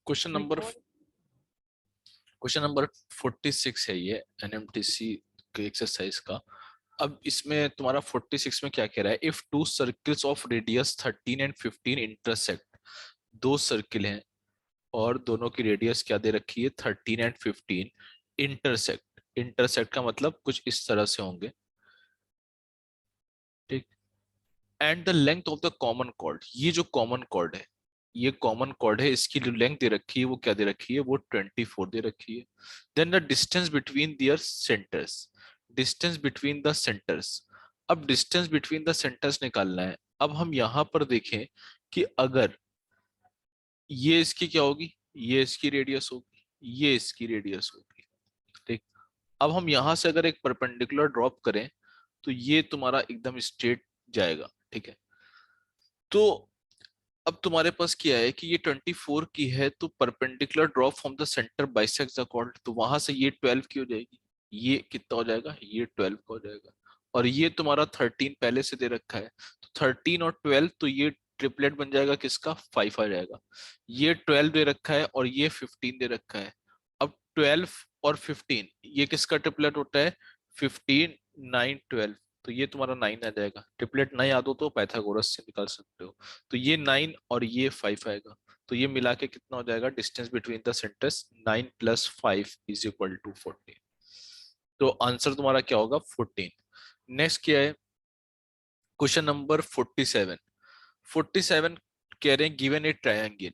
Question number 46 है ये NMTC के एक्सरसाइज का। अब इसमें तुम्हारा 46 में क्या कह रहा है, if two circles of radius 13 and 15 intersect, दो सर्किल हैं और दोनों की रेडियस क्या दे रखी है, 13 एंड 15, इंटरसेक्ट। इंटरसेक्ट का मतलब कुछ इस तरह से होंगे, ठीक। And the length of the common chord, ये जो कॉमन कॉर्ड है, ये कॉमन कॉर्ड है, इसकी जो लेंथ दे रखी है वो क्या दे रखी है, वो 24 दे रखी है। Then the distance between their centres, distance between the centres. अब डिस्टेंस बिटवीन द सेंटर्स निकालना है। अब हम यहां पर देखें कि अगर ये इसकी क्या होगी, ये इसकी रेडियस होगी, ये इसकी रेडियस होगी, ठीक। अब हम यहां से अगर एक परपेंडिकुलर ड्रॉप करें तो ये तुम्हारा एकदम स्ट्रेट जाएगा, ठीक है। तो अब तुम्हारे पास क्या है कि ये 24 की है, तो perpendicular drop from the centre bisects the chord, तो वहां से ये 12 की हो जाएगी, ये कितना हो जाएगा, ये 12 का हो जाएगा। और ये तुम्हारा 13 पहले से दे रखा है, तो 13 और 12, तो ये ट्रिपलेट बन जाएगा किसका, 5 आ जाएगा। ये 12 दे रखा है और ये 15 दे रखा है। अब 12 और 15 ये किसका ट्रिपलेट होता है, 15 9 12, तो ये तुम्हारा 9 आ जाएगा। ट्रिपलेट नहीं याद हो तो पाइथागोरस से निकाल सकते हो। तो ये 9 और ये 5 आएगा, तो ये मिला के कितना हो जाएगा, डिस्टेंस बिटवीन द सेंटर्स 9 + 5 = 14। तो आंसर तुम्हारा क्या होगा, 14। नेक्स्ट क्या है, क्वेश्चन नंबर 47। 47 कह रहे हैं गिवन ए ट्रायंगल,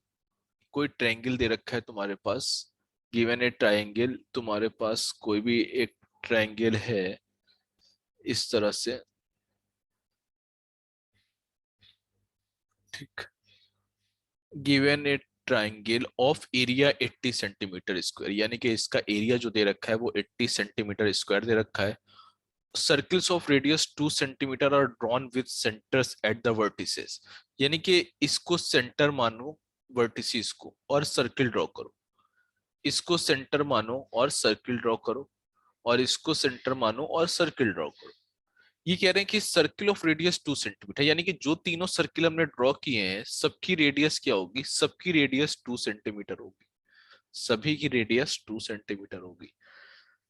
कोई ट्रायंगल दे रखा है तुम्हारे पास। गिवन ए ट्रायंगल, तुम्हारे पास कोई भी एक ट्रायंगल है इस तरह से, ठीक। Given A triangle of area 80 centimetre square, यानी कि इसका एरिया जो दे रखा है वो 80 सेंटीमीटर स्क्वायर दे रखा है। Circles of radius 2 centimetre are drawn with centres at the vertices, यानी कि इसको सेंटर मानो, वर्टिसेस को, और सर्किल ड्रॉ करो। इसको सेंटर मानो और सर्किल ड्रॉ करो, और इसको सेंटर मानो और सर्किल ड्रॉ करो। ये कह रहे हैं कि सर्किल ऑफ रेडियस 2 सेंटीमीटर, यानी कि जो तीनों सर्किल हमने ड्रॉ किए हैं सबकी रेडियस क्या होगी, सबकी रेडियस 2 सेंटीमीटर होगी, सभी की रेडियस 2 सेंटीमीटर होगी।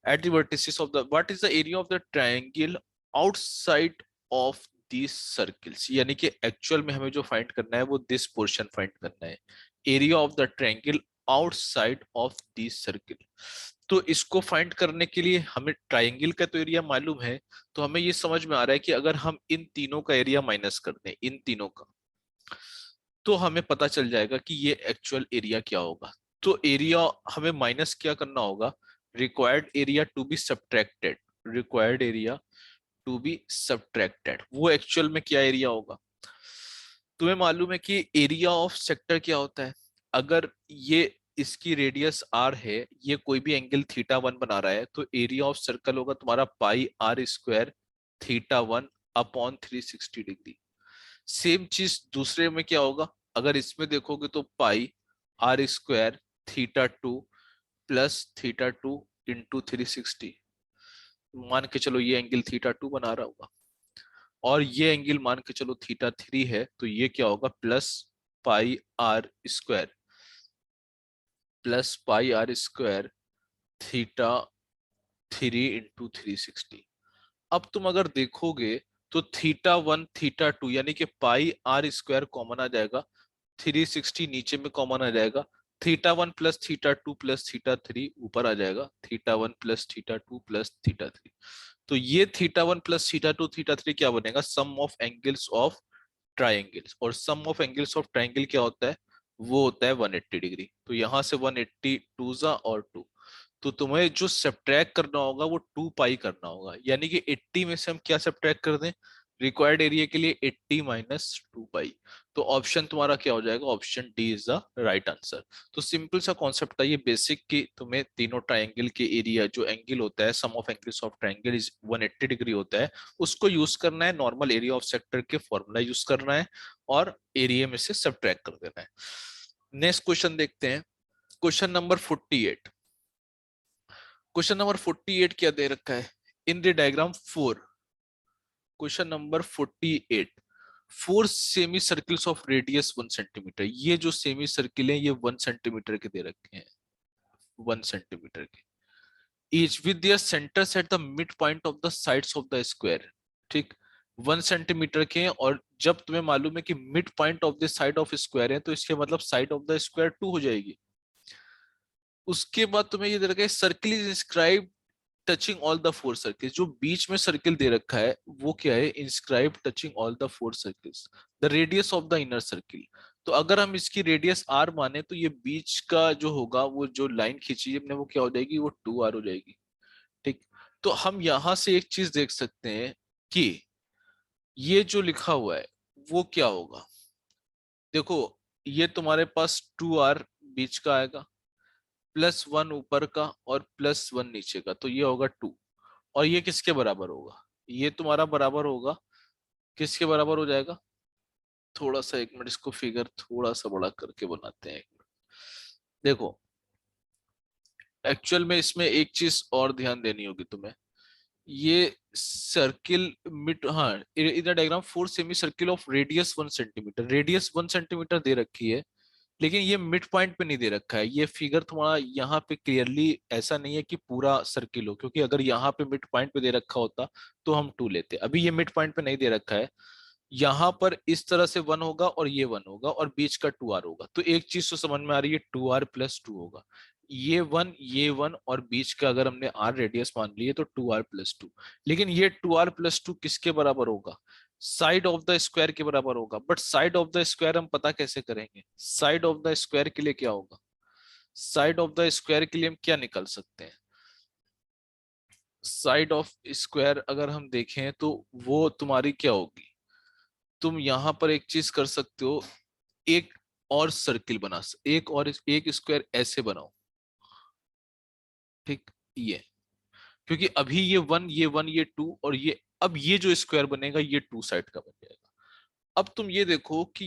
Eight the vertices of the, what is the area of the triangle outside of this circles, यानी कि एक्चुअल में हमें जो फाइंड करना है वो दिस पोर्शन फाइंड करना है, area of the triangle outside of this circle. तो इसको फाइंड करने के लिए हमें ट्रायंगल का तो एरिया मालूम है, तो हमें ये समझ में आ रहा है कि अगर हम इन तीनों का एरिया माइनस कर दें, इन तीनों का, तो हमें पता चल जाएगा कि ये एक्चुअल एरिया क्या होगा। तो एरिया हमें माइनस क्या करना होगा, required area to be subtracted, required area to be subtracted, वो एक्चुअल में क्या एरिया होगा। तुम्हें मालूम है कि एरिया ऑफ सेक्टर क्या होता है, अगर ये इसकी रेडियस r है, ये कोई भी एंगल θ1 बना रहा है, तो एरिया ऑफ सर्कल होगा तुम्हारा πr² θ1/360 डिग्री। सेम चीज दूसरे में क्या होगा, अगर इसमें देखोगे तो πr² θ2 + θ2 × 360, मान के चलो ये एंगल θ2 बना रहा होगा, और ये एंगल मान के चलो θ3 है, तो ये क्या होगा, +πr² θ3 × 360। अब तुम अगर देखोगे तो θ1 θ2 यानी कि πr² कॉमन आ जाएगा, 360 नीचे में कॉमन आ जाएगा, θ1 + θ2 + θ3 ऊपर आ जाएगा, θ1 + θ2 + θ3। तो ये θ1 + θ2 θ3 क्या बनेगा, सम ऑफ एंगल्स ऑफ ट्राइंगल्स, और सम ऑफ एंगल्स ऑफ ट्राइंगल क्या होता है, वो होता है 180 डिग्री। तो यहां से 180 2 और 2, तो तुम्हें जो सब्ट्रैक्ट करना होगा वो 2 पाई करना होगा, यानी कि 80 में से हम क्या सब्ट्रैक्ट कर दें, रिक्वायर्ड एरिया के लिए 80 - 2 पाई। तो ऑप्शन तुम्हारा क्या हो जाएगा, option D is the right answer. तो सिंपल सा कॉन्सेप्ट था ये बेसिक, कि तुम्हें तीनों ट्राइंगल के एरिया, जो एंगल होता है sum of angles of triangle is 180 degree होता है, उसको यूज करना है, नॉर्मल एरिया ऑफ सेक्टर के फॉर्मूला यूज करना है, और एरिया में से सब्ट्रैक्ट कर देना है। नेक्स्ट क्वेश्चन देखते हैं, क्वेश्चन नंबर 48। क्वेश्चन नंबर 48 क्या दे रखा है, in the diagram 4, question number 48, 4 semi circles of radius 1 centimetre, ये जो सेमी सर्किल है ये 1 सेंटीमीटर के दे रखे हैं, 1 सेंटीमीटर के, each with their centers at the midpoint of the sides of the square, ठीक, 1 सेंटीमीटर के हैं, और जब तुम्हें मालूम है कि mid point of the side of square है तो इसके मतलब साइड ऑफ द स्क्वायर 2 हो जाएगी। उसके बाद तुम्हें ये दे रखा है circle is inscribe touching all the 4 circles, जो बीच में सर्किल दे रखा है वो क्या है, inscribe touching all the 4 circles, the radius of the inner circle. तो अगर हम इसकी रेडियस आर माने तो ये बीच का जो होगा, वो जो लाइन खींची हमने वो क्या हो जाएगी, वो 2r हो जाएगी। ठीक, तो हम यहां से एक चीज देख सकते हैं कि ये जो लिखा हुआ है वो क्या होगा। देखो, ये तुम्हारे पास 2r बीच का आएगा, +1 ऊपर का और +1 नीचे का, तो ये होगा 2। और ये किसके बराबर होगा, ये तुम्हारा बराबर होगा, किसके बराबर हो जाएगा, थोड़ा सा एक मिनट इसको फिगर थोड़ा सा बड़ा करके बनाते हैं, एक मिनट। देखो, एक्चुअल में इसमें एक चीज और ध्यान देनी होगी तुम्हें, ये सर्किल मिड, हाँ, इधर diagram 4 semicircle of radius 1 centimetre, radius 1 centimetre दे रखी है, लेकिन ये मिड पॉइंट पे नहीं दे रखा है। ये फिगर तुम्हारा यहाँ पे क्लियरली ऐसा नहीं है कि पूरा सर्किल हो, क्योंकि अगर यहाँ पे मिड पॉइंट पे दे रखा होता तो हम 2 लेते, अभी ये मिड पॉइंट पे नहीं दे रखा है। यहाँ पर इस तरह से 1 होगा और ये 1 होगा और बीच का 2r होगा, तो एक चीज तो समझ में आ रही है, 2r+2 होगा, ये 1 और बीच का अगर हमने r रेडियस मान ली है तो 2r+2। लेकिन ये 2r+2 किसके बराबर होगा, साइड ऑफ द स्क्वायर के बराबर होगा। But side of the square हम पता कैसे करेंगे, साइड ऑफ द स्क्वायर के लिए क्या होगा, साइड ऑफ द स्क्वायर के लिए हम क्या निकाल सकते हैं, साइड ऑफ स्क्वायर अगर हम देखें तो वो तुम्हारी क्या होगी, तुम यहां पर एक चीज कर सकते हो, एक और सर्किल बना, एक और एक स्क्वायर ऐसे बनाओ, ठीक, ये, क्योंकि अभी ये वन ये 2 और अब ये जो स्क्वायर बनेगा ये 2 साइड का बन जाएगा। अब तुम ये देखो कि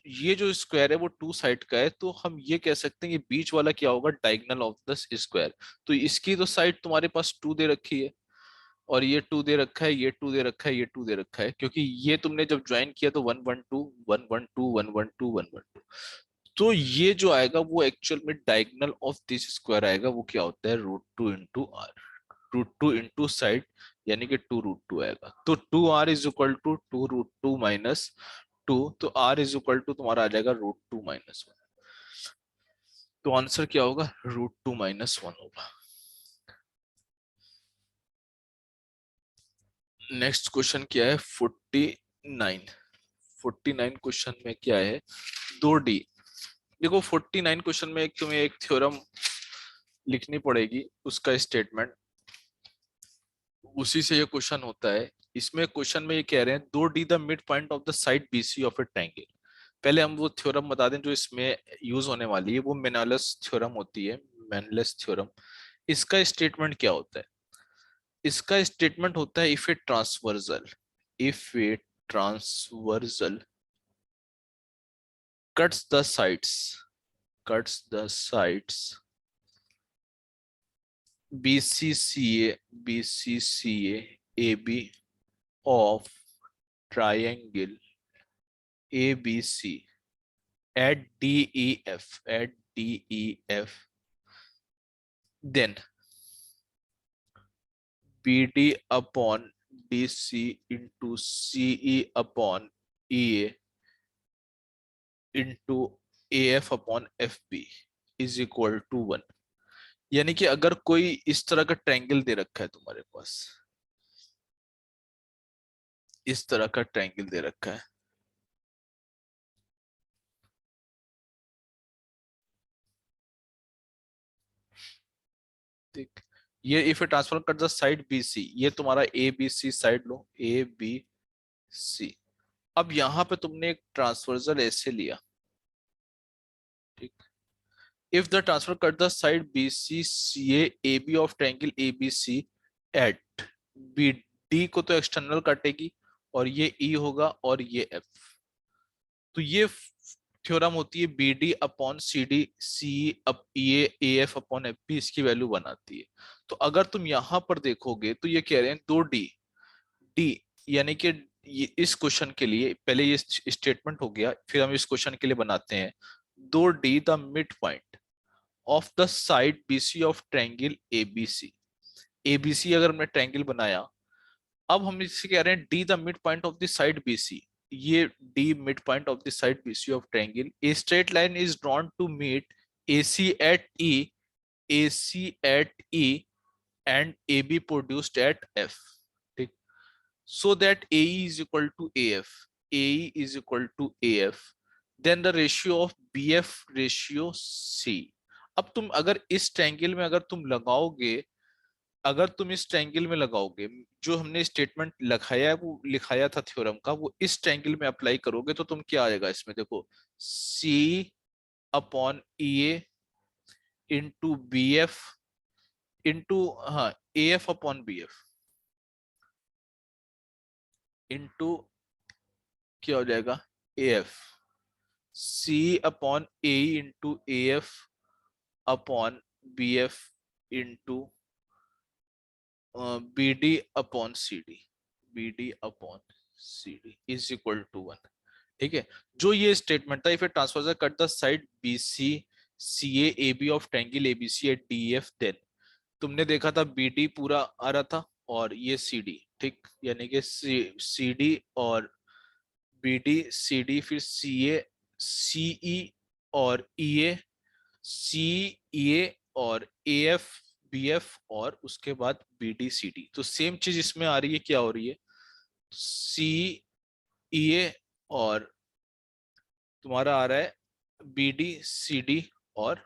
ये जो स्क्वायर है वो 2 साइड का है, तो हम ये कह सकते हैं ये बीच वाला क्या होगा, डायगोनल ऑफ द स्क्वायर। तो इसकी तो साइड तुम्हारे पास 2 दे रखी है, और ये 2 दे रखा है, ये 2 दे रखा है, ये 2 दे रखा है, क्योंकि ये तुमने जब ज्वाइन किया तो 1 1 2 1 1 2 1 1 2 1 1 2, तो ये जो आएगा वो एक्चुअल में डायगोनल ऑफ दिस स्क्वायर आएगा, वो क्या होता है, √2 × r, √2 साइड, यानी कि 2√2 आएगा। तो 2r इज इक्वल टू 2√2 - 2, तो r इज इक्वल टू तुम्हारा आ जाएगा √2 - 1। तो आंसर क्या होगा, √2 - 1 होगा। नेक्स्ट क्वेश्चन क्या है, 49। 49 क्वेश्चन में क्या है, 2D। देखो 49 क्वेश्चन में एक तुम्हें एक थ्योरम लिखनी पड़ेगी, उसका स्टेटमेंट, उसी से ये क्वेश्चन होता है। इसमें क्वेश्चन में ये कह रहे हैं 2D the mid point of the side BC of A triangle. पहले हम वो थ्योरम बता दें जो इसमें यूज होने वाली है, वो मेनालस थ्योरम होती है, मेनालस थ्योरम। इसका स्टेटमेंट क्या होता है, इसका स्टेटमेंट होता है if a transversal cuts the sides BCCA AB of triangle ABC at DEF, then BD upon DC into CE upon EA into AF upon FB is equal to 1। यानी कि अगर कोई इस तरह का ट्रायंगल दे रखा है तुम्हारे पास, इस तरह का ट्रायंगल दे रखा है, ठीक, ये if A transform cut the side BC, ये तुम्हारा ABC साइड लो, ABC। अब यहां पे तुमने एक ट्रांसवर्सल ऐसे लिया, ठीक, if the transfer cut the side BCCA AB of triangle ABC at BD को तो एक्सटर्नल काटेगी और ये E होगा और ये F, तो ये थ्योरम होती है BD upon CD CE up ये AF अपॉन FB, इसकी वैल्यू बनाती है। तो अगर तुम यहां पर देखोगे तो ये कह रहे हैं 2D, D यानी कि ये इस क्वेश्चन के लिए पहले ये स्टेटमेंट हो गया, फिर हम इस क्वेश्चन के लिए बनाते हैं, दो D the mid point of the side BC of triangle ABC. ABC अगर हमने ट्रायंगल बनाया, अब हम इससे कह रहे हैं D the mid point of the side BC. ये D mid point of the side BC of triangle, a straight line is drawn to meet AC at E, AC at E and AB produced at F, ठीक, so that AE is equal to AF, AE is equal to AF, then the ratio of BF ratio C। अब तुम अगर इस triangle में अगर तुम लगाओगे, अगर तुम इस ट्रायंगल में लगाओगे, जो हमने स्टेटमेंट लिखाया है वो लिखाया था थ्योरम का, वो इस ट्रायंगल में अप्लाई करोगे तो तुम क्या आएगा इसमें, देखो C upon EA into BF into, हाँ, AF अपॉन BF इंटू क्या हो जाएगा AF, C upon AE into AF upon BF into BD upon CD, BD upon CD is equal to 1। ठीक है, जो ये स्टेटमेंट था, if a transversal cut the side BC CA AB of triangle ABC at DEF, then तुमने देखा था BD पूरा आ रहा था और ये CD, ठीक, यानी कि CD और BD CD, फिर CA CE और EA CEA और AF BF और उसके बाद BD CD। तो सेम चीज इसमें आ रही है, क्या हो रही है, CEA और तुम्हारा आ रहा है BD CD और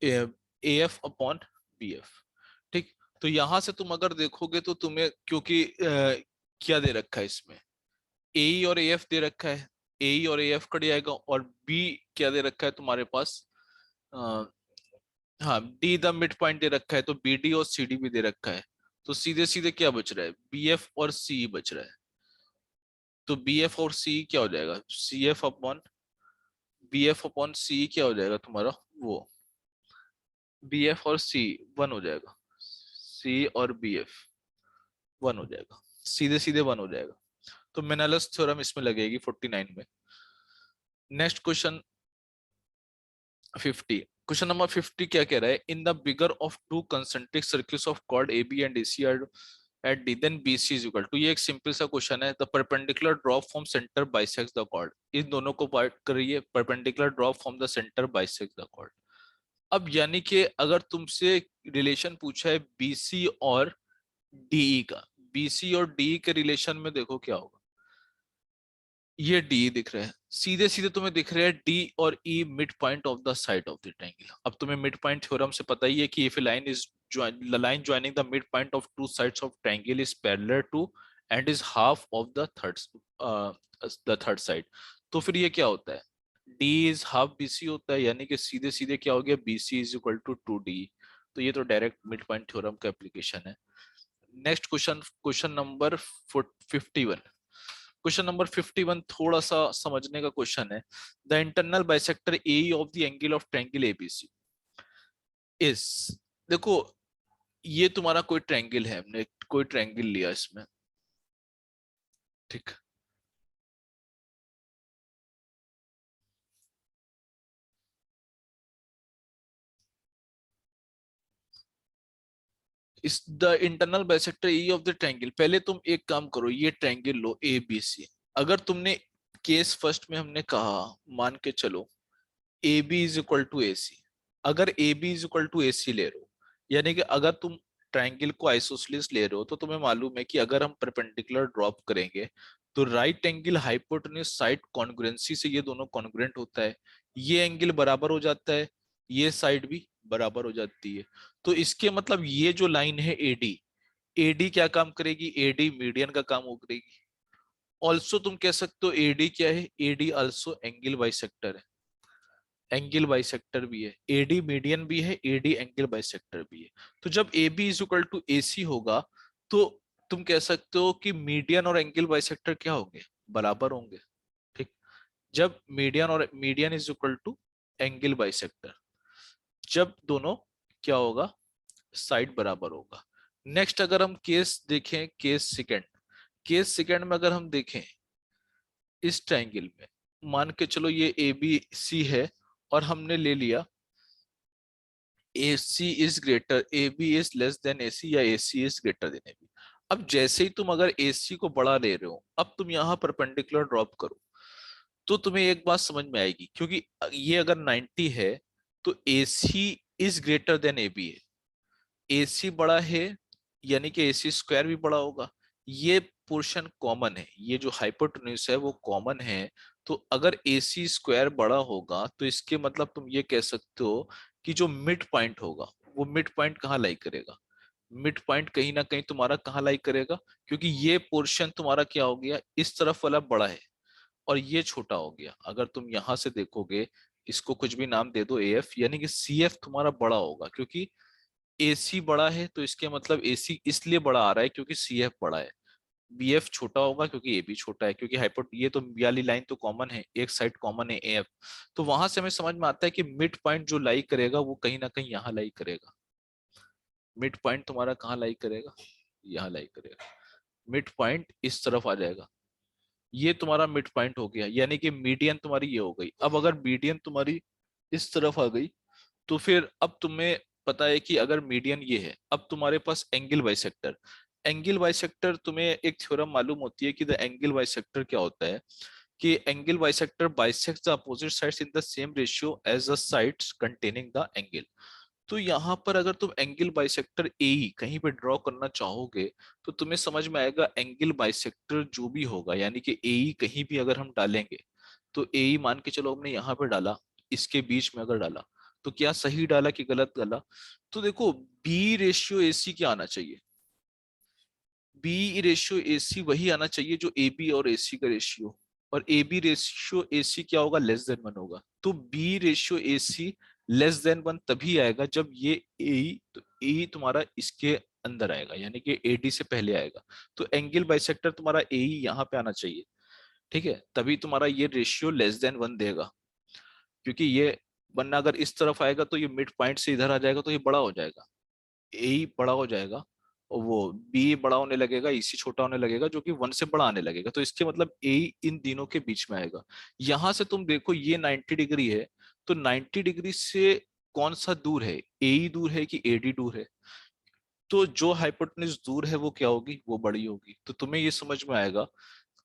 AF अपॉन BF। ठीक, तो यहां से तुम अगर देखोगे तो तुम्हें, क्योंकि क्या दे रखा है इसमें, AE और AF दे रखा है, AE और AF कट जाएगा, और B क्या दे रखा है तुम्हारे पास, हाँ, D द मिड पॉइंट दे रखा है, तो BD और CD भी दे रखा है, तो सीधे सीधे क्या बच रहा है, BF और CE बच रहा है। तो BF और CE क्या हो जाएगा, CF upon BF upon CE क्या हो जाएगा तुम्हारा, वो BF और C 1 हो जाएगा, C और BF 1 हो जाएगा, सीधे सीधे 1 हो जाएगा। तो मेनालस थ्योरम इसमें लगेगी 49 में। नेक्स्ट क्वेश्चन 50, क्वेश्चन नंबर 50 क्या कह रहा है, in the bigger of two concentric circles of chord AB and AC are at D, then BC is equal to, ये एक सिंपल सा क्वेश्चन है, the perpendicular drop from centre bisects the chord, इन दोनों को पार्ट करिए, perpendicular drop from the centre bisects the chord. अब यानी कि अगर तुमसे रिलेशन पूछा है BC और DE का, BC और DE के रिलेशन में देखो क्या होगा, ये डी दिख रहा है, सीधे सीधे तुम्हें दिख रहा है डी और ई mid point of the side of the triangle. अब तुम्हें मिड पॉइंट थ्योरम से पता ही है कि if line is the line joining the midpoint of two sides of triangle is parallel to and is half of uh, the third side, तो फिर ये क्या होता है, D is half BC होता है, यानी कि सीधे सीधे क्या हो गया, BC is equal to 2D। तो ये तो डायरेक्ट मिड पॉइंट थ्योरम का एप्लीकेशन है। Next question, question number 51, question number 51 थोड़ा सा समझने का क्वेश्चन है, the internal bisector A of the angle of triangle ABC is, देखो ये तुम्हारा कोई ट्रायंगल है, हमने कोई ट्रायंगल लिया इसमें, ठीक, इस the internal bisector A of the triangle, पहले तुम एक काम करो, ये triangle low A B C. अगर तुमने केस फर्स्ट में हमने कहा, मान के चलो A B is equal to A C, अगर A B is equal to A C ले रहे हो, यानी कि अगर तुम ट्रायंगल को आइसोसेलेस ले रहे हो, तो तुम्हें मालूम है कि अगर हम परपेंडिकुलर ड्रॉप करेंगे तो right angle hypotenuse side congruency से ये दोनों कॉन्ग्रुएंट होता है, ये एंगल बराबर हो जाता है, ये साइड भी बराबर हो जाती है। तो इसके मतलब ये जो लाइन है एडी, एडी क्या काम करेगी, एडी मीडियन का काम हो करेगी। ऑल्सो तुम कह सकते हो एडी क्या है, एडी ऑल्सो एंगल बाइसेक्टर है, एंगल बाइसेक्टर भी है, एडी मीडियन भी है, एडी एंगल बाइसेक्टर भी है। तो जब A B is equal to A C होगा, तो तुम कह सकते हो कि मीडियन और एंगल बाइसेक्टर क्या होंगे, बराबर होंगे, ठीक। जब median is equal to angle bisector, जब दोनों क्या होगा, साइड बराबर होगा। नेक्स्ट अगर हम केस देखें, केस सेकंड, केस सेकंड में अगर हम देखें इस ट्रायंगल में, मान के चलो ये ए बी सी है और हमने ले लिया A C is greater, A B is less than A C, या A C is greater than A B. अब जैसे ही तुम अगर ए सी को बड़ा ले रहे हो, अब तुम यहाँ परपेंडिकुलर ड्रॉप करो तो तुम्हें एक बात समझ में आएगी, क्योंकि ये अगर 90 है तो A C is greater than A B है। ए सी बड़ा है यानी कि ए सी स्क्वायर भी बड़ा होगा। ये पोर्शन कॉमन है, ये जो हाइपोटेन्यूज है वो कॉमन है। तो अगर ए सी स्क्वायर बड़ा होगा तो इसके मतलब तुम ये कह सकते हो कि जो मिड पॉइंट होगा वो मिड पॉइंट कहाँ लाई करेगा, मिड पॉइंट कहीं ना कहीं तुम्हारा कहाँ लाई करेगा, क्योंकि ये पोर्शन तुम्हारा क्या हो गया, इस तरफ वाला बड़ा है और ये छोटा हो गया। अगर तुम यहां से देखोगे, इसको कुछ भी नाम दे दो ए एफ, यानी कि सी एफ तुम्हारा बड़ा होगा, क्योंकि एसी बड़ा है तो इसके मतलब एसी इसलिए बड़ा आ रहा है क्योंकि सी एफ बड़ा है। बी एफ छोटा होगा क्योंकि ए बी छोटा है, क्योंकि हाइपोट ये तो बी वाली लाइन तो कॉमन है, एक साइड कॉमन है ए एफ। तो वहां से हमें समझ में आता है कि मिड पॉइंट जो लाई करेगा वो कहीं ना कहीं यहाँ लाई करेगा। मिड पॉइंट तुम्हारा कहाँ लाई करेगा, यहाँ लाई करेगा। मिड पॉइंट इस तरफ आ जाएगा, ये तुम्हारा मिड पॉइंट हो गया, यानी कि मीडियन तुम्हारी ये हो गई। अब अगर मीडियन तुम्हारी इस तरफ आ गई तो फिर अब तुम्हें पता है कि अगर मीडियन ये है, अब तुम्हारे पास एंगल बाइसेक्टर। एंगल बाइसेक्टर तुम्हें एक थ्योरम मालूम होती है कि द एंगल बाइसेक्टर क्या होता है, कि angle bisector bisects the opposite sides in the same ratio as the sides containing the angle. तो यहाँ पर अगर तुम एंगल बाइसेक्टर ए कहीं पे ड्रॉ करना चाहोगे तो तुम्हें समझ में आएगा एंगल बाइसेक्टर जो भी होगा, यानी कि ए कहीं भी अगर हम डालेंगे तो ए मान के चलो हमने यहाँ पे डाला, इसके बीच में अगर डाला तो क्या सही डाला कि गलत डाला। तो देखो बी रेशियो ए सी क्या आना चाहिए, बी रेशियो ए सी वही आना चाहिए जो ए बी और ए सी का रेशियो, और ए बी रेशियो ए सी क्या होगा, लेस देन 1 होगा। तो B ratio A C less than 1 तभी आएगा जब ये ए, तो ए तुम्हारा इसके अंदर आएगा, यानी कि ए डी से पहले आएगा। तो एंगल बाइसेक्टर तुम्हारा ए यहाँ पे आना चाहिए, ठीक है, तभी तुम्हारा ये रेशियो लेस देन 1 देगा। क्योंकि ये, वरना अगर इस तरफ आएगा तो ये मिड पॉइंट से इधर आ जाएगा तो ये बड़ा हो जाएगा, ए बड़ा हो जाएगा और वो बी बड़ा होने लगेगा, इसी छोटा होने लगेगा, जो कि 1 से बड़ा आने लगेगा। तो इसके मतलब ए इन तीनों के बीच में आएगा। यहां से तुम देखो ये 90 डिग्री है, तो 90 डिग्री से कौन सा दूर है, ए दूर है कि एडी दूर है। तो जो हाइपोटेन्यूज दूर है वो क्या होगी, वो बड़ी होगी। तो तुम्हें ये समझ में आएगा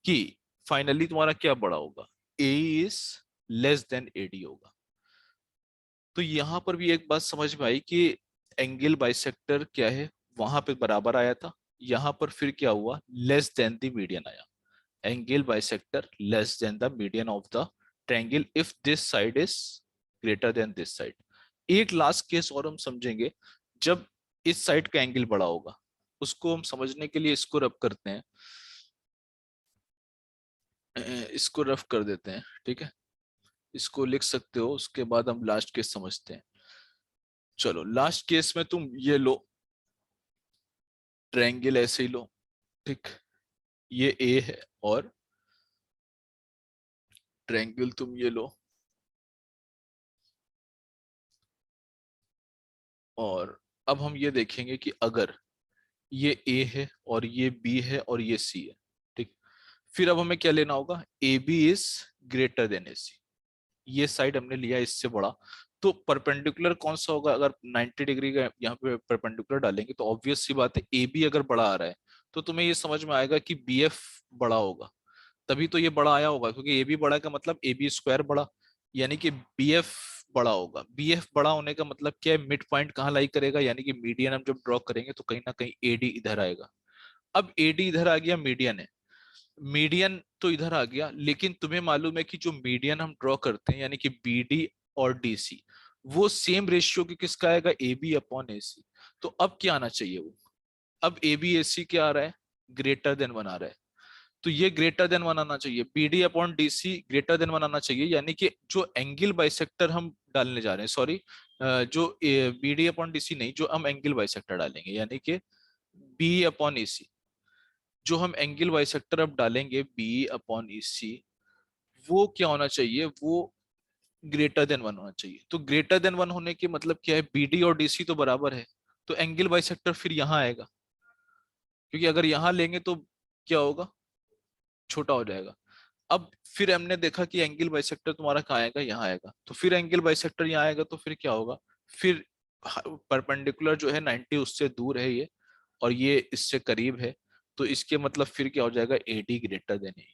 कि फाइनली तुम्हारा क्या बड़ा होगा, ए इज लेस देन एडी होगा। तो यहाँ पर भी एक बात समझ में आई कि एंगल बाइसेक्टर क्या है, वहां पे बराबर आया था, यहाँ पर फिर क्या हुआ, लेस देन द मीडियन आया। Angle bisector less than the median of the triangle if this side is greater then this side. एक लास्ट केस और हम समझेंगे जब इस साइड का एंगल बड़ा होगा, उसको हम समझने के लिए इसको रब करते हैं, इसको रफ कर देते हैं, ठीक है, इसको लिख सकते हो, उसके बाद हम लास्ट केस समझते हैं। चलो लास्ट केस में तुम ये लो, ट्रायंगल ऐसे ही लो, ठीक, ये ए है और ट्रायंगल तुम ये लो, और अब हम ये देखेंगे कि अगर ये ए है और ये बी है और ये सी है, ठीक, फिर अब हमें क्या लेना होगा, A B is greater than A C. ये साइड हमने लिया इससे बड़ा, तो परपेंडिकुलर कौन सा होगा, अगर 90 डिग्री का यहाँ पे परपेंडिकुलर डालेंगे तो ऑब्वियस सी बात है ए बी अगर बड़ा आ रहा है तो तुम्हें ये समझ में आएगा कि बी एफ बड़ा होगा। तभी तो ये बड़ा आया होगा, क्योंकि ए बी बड़ा का मतलब ए बी स्क्वायर बड़ा, यानी कि बी एफ बड़ा होगा। बी एफ बड़ा होने का मतलब क्या है, मिड पॉइंट कहाँ लाई करेगा, यानी कि मीडियन हम जब ड्रॉ करेंगे तो कहीं ना कहीं एडी इधर आएगा। अब एडी इधर आ गया, मीडियन है, मीडियन तो इधर आ गया, लेकिन तुम्हें मालूम है कि जो मीडियन हम ड्रॉ करते हैं यानी कि बी डी और डी सी, वो सेम रेशियो की किसका आएगा, ए बी अपॉन ए सी। तो अब क्या आना चाहिए वो, अब ए बी ए सी क्या आ रहा है, ग्रेटर देन 1 आ रहा है। तो ये ग्रेटर देन 1 आना चाहिए, B D upon D C greater than 1 आना चाहिए, यानी कि जो एंगल बाइसेक्टर हम डालने जा रहे हैं, सॉरी, जो B D upon D C नहीं, जो हम एंगल बाइसेक्टर डालेंगे यानी कि बी अपॉन ए सी, जो हम एंगल बाइसेक्टर अब डालेंगे बी अपॉन ई सी, वो क्या होना चाहिए, वो ग्रेटर देन 1 होना चाहिए। तो ग्रेटर देन 1 होने के मतलब क्या है, बी डी और डी सी तो बराबर है, तो एंगल बाइसेक्टर फिर यहाँ आएगा, क्योंकि अगर यहाँ लेंगे तो क्या होगा, छोटा हो जाएगा। अब फिर हमने देखा कि एंगल बाइसेक्टर तुम्हारा कहाँ आएगा, यहाँ आएगा, तो फिर एंगल बाइसेक्टर यहाँ आएगा, तो फिर क्या होगा, फिर परपेंडिकुलर जो है 90 उससे दूर है ये, और ये इससे करीब है, तो इसके मतलब फिर क्या हो जाएगा, AD ग्रेटर देन ए।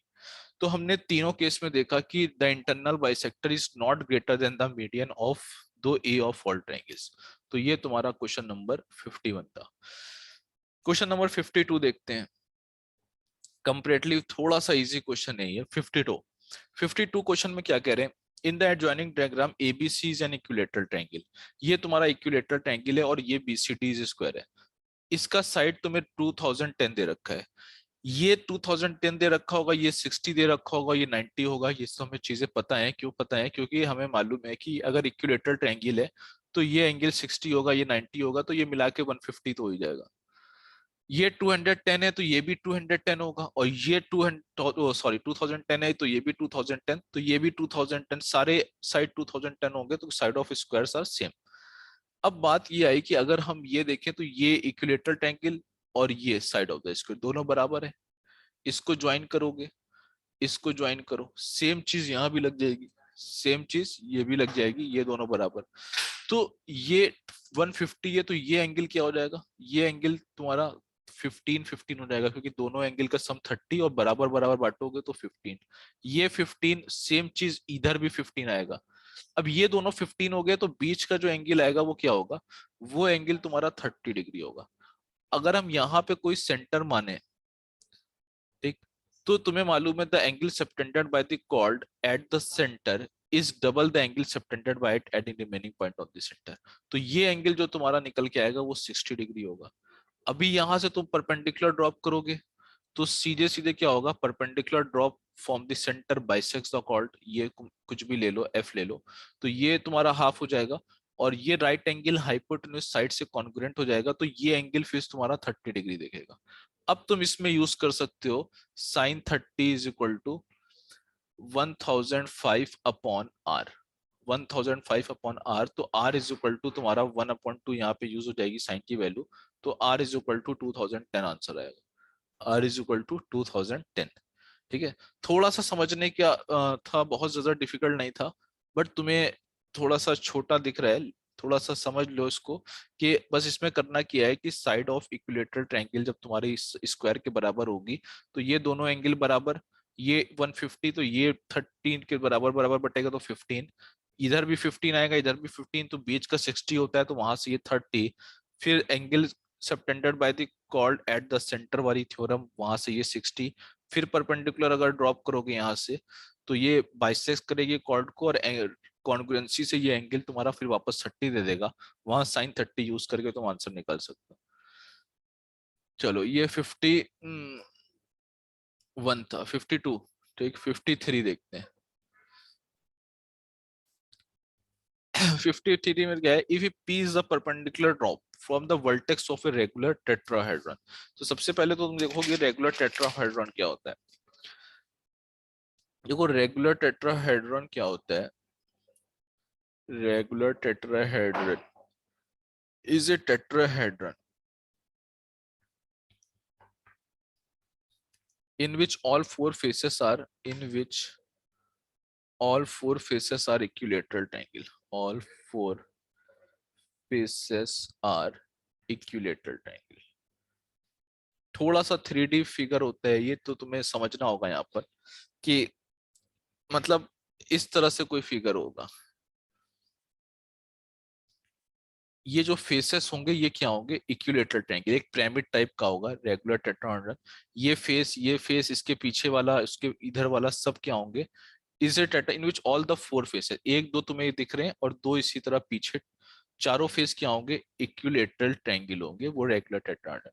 तो हमने तीनों केस में देखा कि the internal bisector is not greater than the median of दो ए ऑफ ऑल ट्रायंगल्स। तो ये तुम्हारा क्वेश्चन नंबर 51 था। क्वेश्चन नंबर 52 देखते हैं। कंपेरेटिवली थोड़ा सा इजी क्वेश्चन है ये 52। 52 क्वेश्चन में क्या कह रहे हैं, in the adjoining diagram ABC is an equilateral triangle. ये तुम्हारा इक्विलेटरल ट्रायंगल है और ये बीसीडी स्क्वायर है। इसका साइड तुम्हें 2010 दे रखा है, ये 2010 दे रखा होगा, ये 60 दे रखा होगा, ये 90 होगा। ये सब हमें चीजें पता है। क्यों पता है, क्योंकि हमें मालूम है कि अगर इक्विलेटरल ट्रायंगल है तो ये एंगल 60 होगा, ये 90 होगा, तो ये मिला के 150 तो हो ही जाएगा। ये 210 है तो ये भी 210 होगा, और ये 200 सॉरी 2010 है तो ये भी 2010, तो ये भी 2010, सारे साइड 2010 होंगे, तो side of squares are same. अब बात ये आई कि अगर हम ये देखें तो ये इक्विलेटरल ट्रायंगल और ये साइड ऑफ द स्क्वायर दोनों बराबर है। इसको ज्वाइन करोगे, इसको ज्वाइन करो, सेम चीज यहाँ भी लग जाएगी, सेम चीज ये भी लग जाएगी, ये दोनों बराबर। तो ये 150 है तो ये एंगल क्या हो जाएगा, ये एंगल तुम्हारा 15 15 हो जाएगा, क्योंकि दोनों एंगल का सम 30 और बराबर बराबर बांटोगे तो 15। ये 15 सेम चीज इधर भी 15 आएगा। अब ये दोनों 15 हो गए तो बीच का जो एंगल आएगा वो क्या होगा, वो एंगल तुम्हारा 30 डिग्री होगा। अगर हम यहाँ पे कोई सेंटर माने, ठीक, तो तुम्हें मालूम है the angle subtended by the chord at the centre is double the angle subtended by it at the remaining point of the centre. तो ये एंगल जो तुम्हारा निकल के आएगा वो 60 डिग्री होगा। अभी यहां से तुम परपेंडिकुलर ड्रॉप करोगे तो सीधे सीधे क्या होगा, perpendicular drop from the centre bisects the chord, ये कुछ भी ले लो, एफ ले लो, तो ये तुम्हारा हाफ हो जाएगा, और ये राइट एंगल हाइपोटेन्यूज साइड से कॉन्ग्रुएंट हो जाएगा, तो ये एंगल फिर तुम्हारा 30 डिग्री देखेगा। अब तुम इसमें यूज कर सकते हो sine 30 is equal to 1005 upon R. 1005 upon R, तो आर इज इक्वल टू तुम्हारा 1/2 यहाँ पे यूज हो जाएगी साइन की वैल्यू, तो R is equal to 2010 answer आएगा। R is equal to 2010। ठीक है, थोड़ा सा समझने का था, बहुत ज्यादा डिफिकल्ट नहीं था, बट तुम्हें थोड़ा सा छोटा दिख रहा है, थोड़ा सा समझ लो इसको, कि बस इसमें करना क्या है कि साइड ऑफ इक्विलेटरल ट्रायंगल जब तुम्हारी स्क्वायर के बराबर होगी, तो ये दोनों एंगल बराबर, ये 150 तो ये 13 के बराबर बराबर बटेगा तो 15, इधर भी 15 आएगा, इधर भी 15, तो बीच का 60 होता है, तो वहां से ये 30, फिर angle subtended by the chord at the centre वाली थ्योरम, वहां से ये 60, फिर परपेंडिकुलर अगर ड्रॉप करोगे यहाँ से तो ये बाइसेक्स करेगी कॉर्ड को, और कॉन्ग्रुएंसी से ये एंगल तुम्हारा फिर वापस 30 दे देगा। वहां साइन 30 यूज करके तुम आंसर निकाल सकते हो। चलो ये 51 था, 52, ठीक, 53 देखते हैं। 53 में क्या है, if P is the perpendicular drop from the vertex of a regular tetrahedron. तो सबसे पहले तो तुम देखोगे रेगुलर टेट्राहेड्रन क्या होता है। देखो रेगुलर टेट्राहेड्रन क्या होता है, regular tetrahedron is a tetrahedron in which all four faces are equilateral triangle. All four faces are equilateral triangle. थोड़ा सा 3D फिगर होता है ये, तो तुम्हें समझना होगा यहाँ पर कि मतलब इस तरह से कोई फिगर होगा, ये जो फेसेस होंगे ये क्या होंगे, इक्विलेटरल ट्रायंगल, एक पिरामिड टाइप का होगा रेगुलर टेट्राहेड्रन। ये फेस इसके पीछे वाला, इसके इधर वाला, सब क्या होंगे, is a tetra in which all the four faces, एक दो तुम्हें दिख रहे हैं और दो इसी तरह पीछे, चारों फेस क्या होंगे, इक्विलेटरल ट्रायंगल होंगे, वो regular tetrahedron.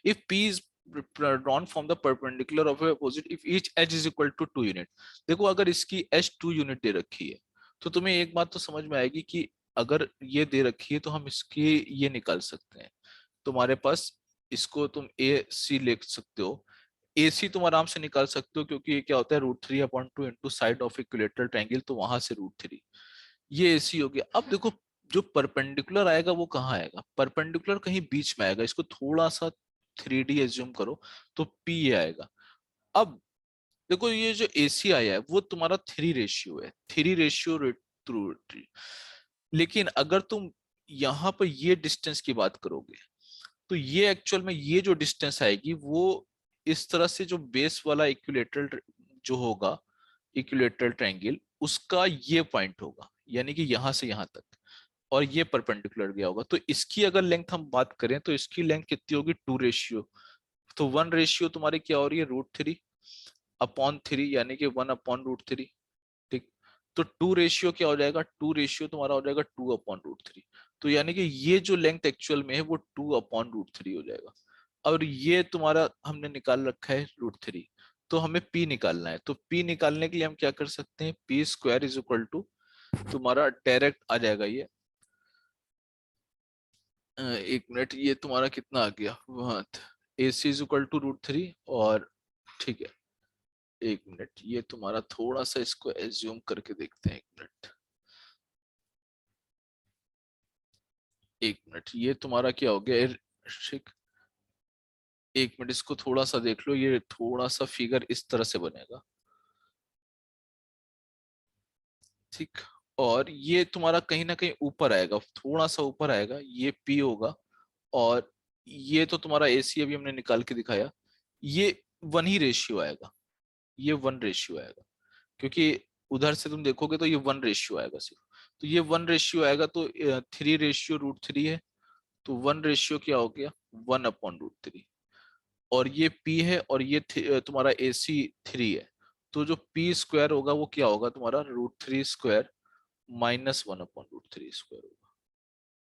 If P is drawn from the perpendicular of a opposite if each edge is equal to 2 unit. देखो अगर इसकी एच 2 यूनिट दे रखी है तो तुम्हें एक बात तो समझ में आएगी कि अगर ये दे रखी है तो हम इसकी ये निकाल सकते हैं, तुम्हारे पास इसको तुम ए सी लिख सकते हो, ए सी तुम आराम से निकाल सकते हो, क्योंकि ये क्या होता है √3/2 into side of equilateral triangle, तो वहां से √3, ये ए सी हो गया। अब देखो जो परपेंडिकुलर आएगा वो कहाँ आएगा, परपेंडिकुलर कहीं बीच में आएगा, इसको थोड़ा सा 3D एज्यूम करो तो पी ये आएगा। अब देखो ये जो ACI है वो तुम्हारा 3 रेशियो है, 3 रेशियो, लेकिन अगर तुम यहाँ पर ये डिस्टेंस की बात करोगे तो ये एक्चुअल में ये जो डिस्टेंस आएगी वो इस तरह से जो बेस वाला इक्विलेटरल जो होगा, इक्विलेटरल ट्रायंगल, उसका ये पॉइंट होगा, यानी कि यहां से यहां तक, और ये परपेंडिकुलर गया होगा। तो इसकी अगर लेंथ हम बात करें तो इसकी लेंथ कितनी होगी, 2 रेशियो। तो 1 रेशियो तुम्हारी क्या हो रही है, √3/3, यानी कि 1/√3। ठीक। तो 2 रेशियो क्या हो जाएगा, 2 रेशियो तुम्हारा हो जाएगा 2/√3। तो यानी कि ये जो लेंथ एक्चुअल में है वो 2/√3 हो जाएगा। और ये तुम्हारा हमने निकाल रखा है √3, तो हमें P निकालना है। तो P निकालने के लिए हम क्या कर सकते हैं, P² = तुम्हारा डायरेक्ट आ जाएगा ये, 1 मिनट, ये तुम्हारा कितना आ गया, वहां AC = √3। और ठीक है, 1 मिनट, ये तुम्हारा थोड़ा सा इसको एज्यूम करके देखते हैं, 1 मिनट, 1 मिनट, ये तुम्हारा क्या हो गया, ठीक, 1 मिनट, इसको थोड़ा सा देख लो, ये थोड़ा सा फिगर इस तरह से बनेगा। ठीक। और ये तुम्हारा कहीं ना कहीं ऊपर आएगा, थोड़ा सा ऊपर आएगा, ये P होगा। और ये तो तुम्हारा AC अभी हमने निकाल के दिखाया, ये 1 ही रेशियो आएगा, ये 1 रेशियो आएगा, क्योंकि उधर से तुम देखोगे तो ये 1 रेशियो आएगा सिर्फ। तो ये 1 रेशियो आएगा, तो 3 रेशियो √3 है, तो 1 रेशियो क्या हो गया, 1/√3। और ये P है, और ये तुम्हारा AC 3 है। तो जो P² होगा वो क्या होगा, तुम्हारा √3² -1/√3² होगा।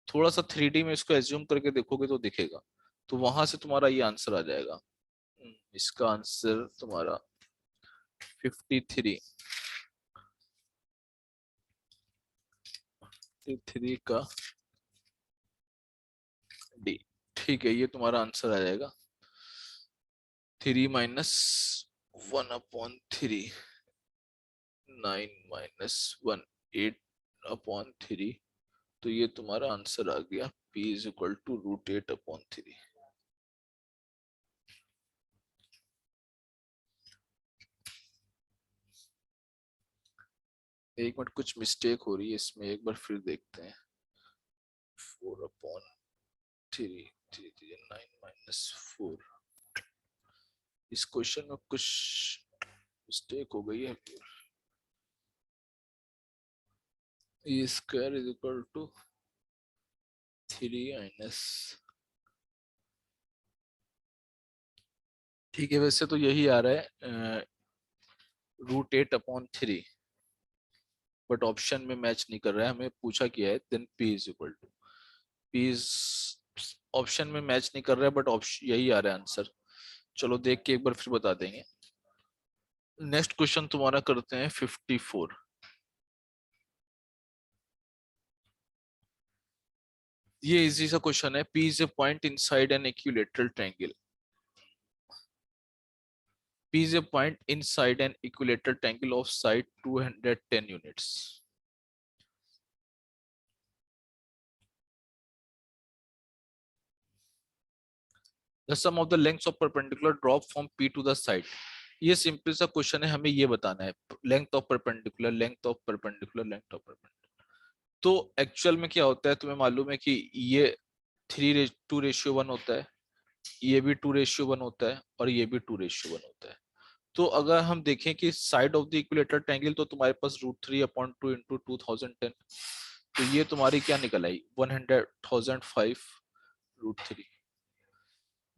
थोड़ा सा 3D में इसको एज्यूम करके देखोगे तो दिखेगा, तो वहां से तुम्हारा ये आंसर आ जाएगा। इसका आंसर तुम्हारा 53, 53 का D। ठीक है, ये तुम्हारा आंसर आ जाएगा, 3 - 1/3, 9 - 1, 8/3। तो ये तुम्हारा आंसर आ गया, P = √8/3। एक मिनट, कुछ मिस्टेक हो रही है इसमें, एक बार फिर देखते हैं। 4/3, 9 - 4। इस क्वेश्चन में कुछ मिस्टेक हो गई है। E² = 3 - ठीक है, वैसे तो यही आ रहा है, √8/3, बट ऑप्शन में मैच नहीं कर रहा है, हमें पूछा किया है, देन P = P ऑप्शन में मैच नहीं कर रहा है, बट ऑप्शन यही आ रहा है आंसर। चलो देख के एक बार फिर बता देंगे। नेक्स्ट क्वेश्चन तुम्हारा करते हैं 54। ये इजी सा क्वेश्चन है, P is a point inside an equilateral triangle. P is a point inside an equilateral triangle of side 210 units. The sum of the lengths of perpendicular drop from P to the side. ये simple सा question है, हमें ये बताना है length of perpendicular, length of perpendicular, length of perpendicular. तो actual में क्या होता है, तुम्हें मालूम है कि ये 2 रेशियो 1 होता है, ये भी 2 रेशियो 1 होता है, और ये भी 2 रेशियो 1 होता है। तो अगर हम देखें कि side of the equilateral triangle, तो तुम्हारे पास √3/2 इंटू 2010, तो ये तुम्हारी क्या निकल आई, 100,005 √3।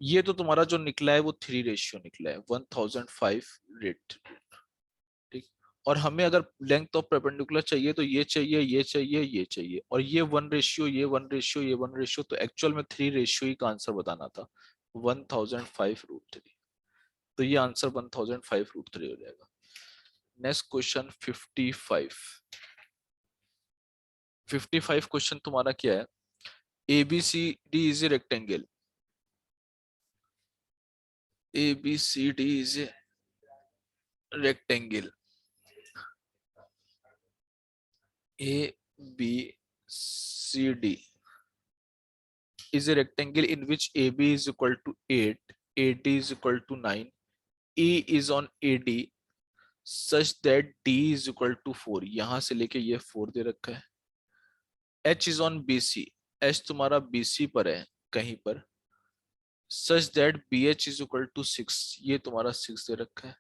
ये तो तुम्हारा जो निकला है वो 3 रेशियो निकला है, 1005 रेट। ठीक। और हमें अगर लेंथ ऑफ परपेंडिकुलर चाहिए तो ये चाहिए, ये चाहिए, ये चाहिए, और ये 1 रेशियो, ये 1 रेशियो, ये 1 रेशियो, तो एक्चुअल में 3 रेशियो ही का आंसर बताना था, 1005 √3। तो ये आंसर 1005 √3 हो जाएगा। Next question 55। 55 क्वेश्चन तुम्हारा क्या है, ABCD is a rectangle, ABCD is a rectangle, ABCD is a rectangle in which AB is equal to 8, AD is equal to 9, E is on AD such that D is equal to 4, यहां से लेके ये 4 दे रखा है। H is on BC, H तुम्हारा BC पर है कहीं पर, such that BH is equal to 6, ये तुम्हारा 6 दे रखा है।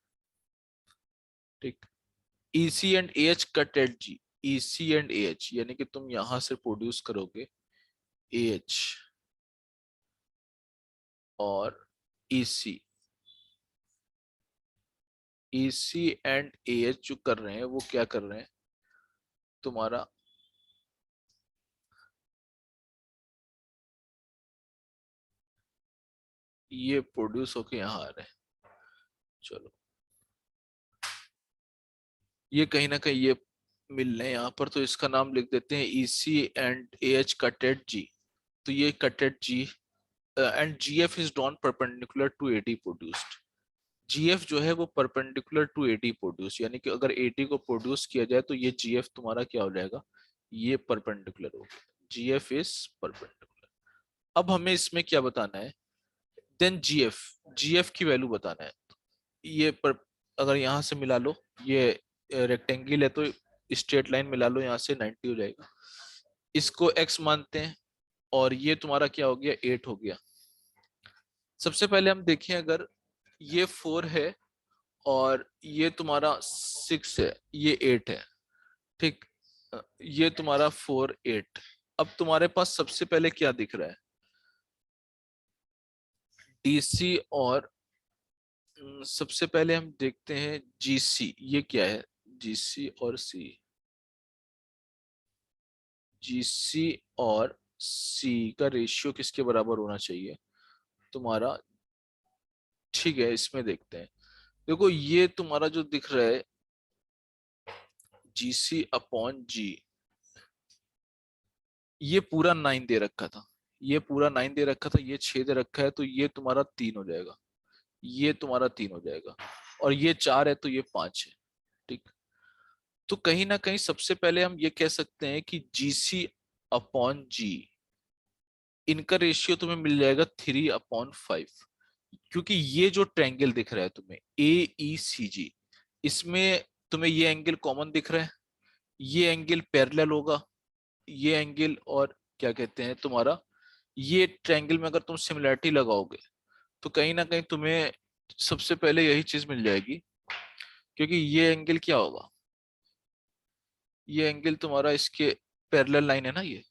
ठीक। EC and AH cut at G, EC and AH यानी कि तुम यहां से प्रोड्यूस करोगे AH और EC, EC एंड AH जो कर रहे हैं वो क्या कर रहे हैं, तुम्हारा ये प्रोड्यूस होके यहाँ आ रहे हैं। चलो ये कहीं ना कहीं ये मिल रहे हैं यहाँ पर, तो इसका नाम लिख देते हैं EC and AH cut at G। तो ये cut at G and GF is drawn perpendicular to AD produced. GF जो है वो परपेंडिकुलर टू AD प्रोड्यूस, यानी कि अगर AD को प्रोड्यूस किया जाए तो ये GF तुम्हारा क्या हो जाएगा, ये परपेंडिकुलर हो गया। GF is perpendicular. अब हमें इसमें क्या बताना है, देन GF की वैल्यू बताना है। ये पर अगर यहाँ से मिला लो, ये रेक्टेंगल है तो स्ट्रेट लाइन मिला लो, यहाँ से 90 हो जाएगा। इसको x मानते हैं और ये तुम्हारा क्या हो गया, 8 हो गया। सबसे पहले हम देखें, अगर ये 4 है और ये तुम्हारा 6 है, ये 8 है। ठीक। ये तुम्हारा 4 8। अब तुम्हारे पास सबसे पहले क्या दिख रहा है, DC और सबसे पहले हम देखते हैं GC, ये क्या है, GC और C, GC और C का रेशियो किसके बराबर होना चाहिए तुम्हारा। ठीक है, इसमें देखते हैं। देखो ये तुम्हारा जो दिख रहा है GC अपॉन G, ये पूरा 9 दे रखा था, ये पूरा 9 दे रखा था, ये 6 दे रखा है, तो ये तुम्हारा 3 हो जाएगा, ये तुम्हारा 3 हो जाएगा, और ये 4 है तो ये 5 है। ठीक। तो कहीं ना कहीं सबसे पहले हम ये कह सकते हैं कि GC अपॉन G, इनका रेशियो तुम्हें मिल जाएगा 3/5। क्योंकि ये जो ट्रायंगल दिख रहा है तुम्हें AECG, इसमें तुम्हें ये एंगल कॉमन दिख रहा है, ये एंगल पैरेलल होगा, ये एंगल, और क्या कहते हैं तुम्हारा, ये ट्रायंगल में अगर तुम सिमिलरिटी लगाओगे तो कहीं ना कहीं तुम्हें सबसे पहले यही चीज मिल जाएगी। क्योंकि ये एंगल क्या होगा, ये एंगल तुम्हारा इसके पैरेलल लाइन है ना ये,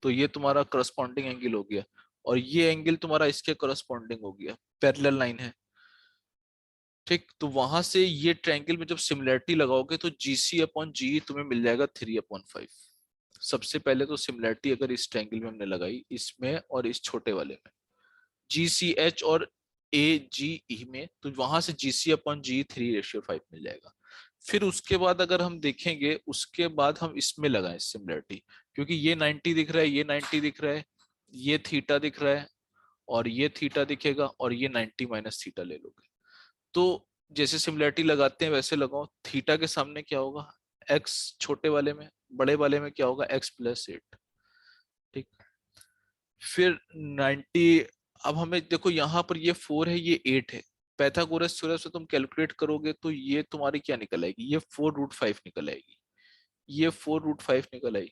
तो ये तुम्हारा करस्पॉन्डिंग एंगल हो गया, और ये एंगल तुम्हारा इसके करस्पॉन्डिंग हो गया, पैरेलल लाइन है। ठीक। तो वहां से ये ट्रायंगल में जब सिमिलरिटी लगाओगे तो GC अपॉन जी तुम्हें मिल जाएगा 3/5। सबसे पहले तो सिमिलरिटी अगर इस ट्रायंगल में हमने लगाई, इसमें और इस छोटे वाले में, GCH और AGE में, तो वहां से GC अपॉन जी 3/5 मिल जाएगा। फिर उसके बाद अगर हम देखेंगे, उसके बाद हम इसमें लगाएं सिमिलरिटी, क्योंकि ये 90 दिख रहा है, ये 90 दिख रहा है, ये थीटा दिख रहा है, और ये थीटा दिखेगा, और ये 90 माइनस थीटा ले लोगे। तो जैसे सिमिलरिटी लगाते हैं वैसे लगाओ, थीटा के सामने क्या होगा, x, छोटे वाले में, बड़े वाले में क्या होगा, x+8। ठीक। फिर 90, अब हमें देखो यहाँ पर ये 4 है, ये 8 है, पैथागोरस थ्योरम से तुम कैलकुलेट करोगे तो ये तुम्हारी क्या निकल आएगी, ये 4√5 निकल आएगी, ये 4√5 निकल आई।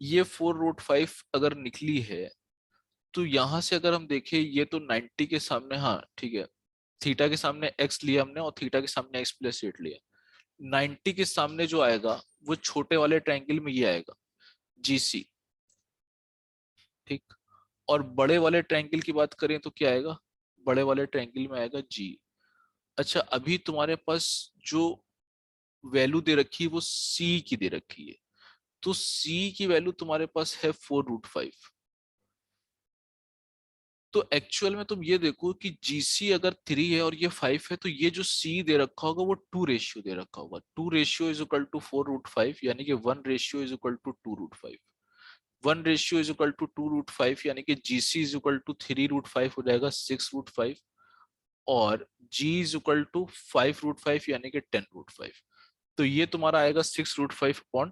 ये 4√5 अगर निकली है, तो यहां से अगर हम देखें, ये तो 90 के सामने, हाँ ठीक है, थीटा के सामने x लिया हमने और थीटा के सामने x+8 लिया। 90 के सामने जो आएगा वो छोटे वाले ट्रायंगल में ये आएगा, GC। ठीक। और बड़े वाले ट्रायंगल की बात करें तो क्या आएगा, बड़े वाले ट्रायंगल में आएगा G। अच्छा, अभी तुम्हारे पास जो वैल्यू दे रखी है वो C की दे रखी है, तो C की वैल्यू तुम्हारे पास है 4√5। तो एक्चुअल में तुम ये देखो कि GC अगर 3 है और ये 5 है, तो ये जो C दे रखा होगा वो 2 रेशियो दे रखा होगा, 2 रेशियो इज इक्वल टू 4√5, यानी कि 1 ratio is equal to 2√5। 1 ratio is equal to 2√5, यानी कि GC इज इक्वल टू 3√5 हो जाएगा 6√5, और G इज इक्वल टू 5√5 यानी कि 10√5। तो ये तुम्हारा आएगा 6√5 अपॉन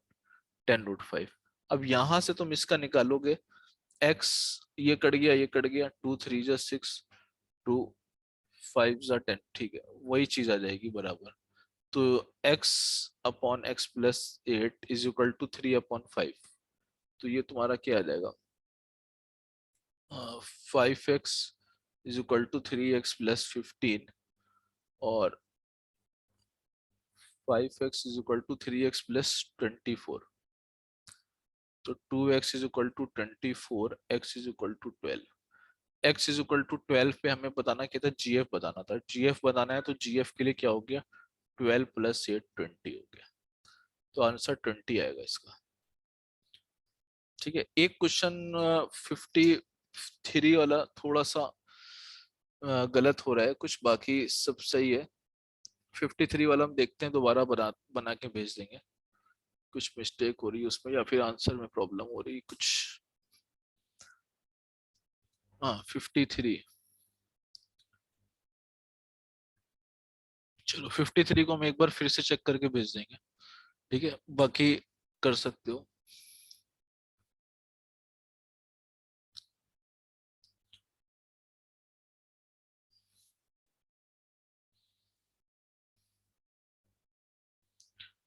10√5। अब यहां से तुम इसका निकालोगे, x, ये कट गया, ये कट गया, 2 3 जा 6, 2 5 जा 10, ठीक है, वही चीज आ जाएगी बराबर। तो x upon x plus 8 is equal to 3/5। तो ये तुम्हारा क्या आ जाएगा, 5x is equal to 3x plus 15, और 5x is equal to 3x plus 24। तो 2x is equal to 24, x is equal to 12। x is equal to 12 पे हमें बताना क्या था, gf बताना था। gf बनाना है तो gf के लिए क्या हो गया, 12 प्लस 8 20 हो गया। तो आंसर 20 आएगा इसका। ठीक है, एक क्वेश्चन 53 वाला थोड़ा सा गलत हो रहा है कुछ, बाकी सब सही है। 53 वाला हम देखते हैं, दोबारा बना बना के भेज देंगे। कुछ मिस्टेक हो रही है उसमें या फिर आंसर में प्रॉब्लम हो रही है कुछ। हाँ 53, चलो 53 को हम एक बार फिर से चेक करके भेज देंगे। ठीक है, बाकी कर सकते हो।